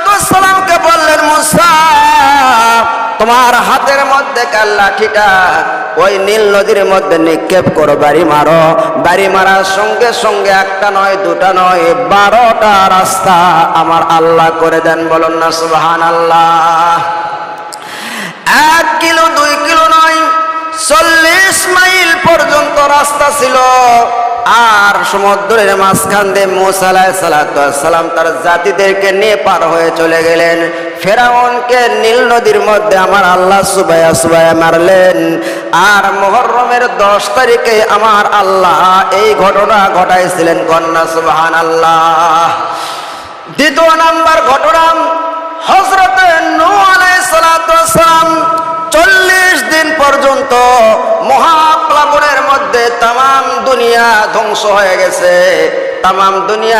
সালাতামকে বললেন, মুসা তোমার হাতের মধ্যে লাঠিটা ওই নীল নদীর মধ্যে নিক্ষেপ করো, বাড়ি মারো। বাড়ি মারার সঙ্গে সঙ্গে একটা নয় দুটা নয় 12টা রাস্তা আমার আল্লাহ করে দেন। বলুন না সুবহানাল্লাহ। 1 কিলো 2 কিলো নয়, 40 মাইল পর্যন্ত রাস্তা ছিল। আর সমুদ্রের মাঝখান দিয়ে মুসা আলাইহিস সালাম তার জাতিদেরকে নিয়ে পার হয়ে চলে গেলেন। ফেরাউনকে নীল নদীর মধ্যে আমার আল্লাহ সুবায়া সুবায়া মারলেন। আর মুহররমের 10 তারিখে আমার আল্লাহ এই ঘটনা ঘটাইছিলেন। কন্যা সুবহানাল্লাহ। দ্বিতীয় নাম্বার ঘটনা, হযরতে নূহ আলাইহিস সালাম 40 দিন পর্যন্ত মহাপ্লাবনের মধ্যে তাম দুনিয়া ধ্বংস হয়ে গেছে। তাম দুনিয়া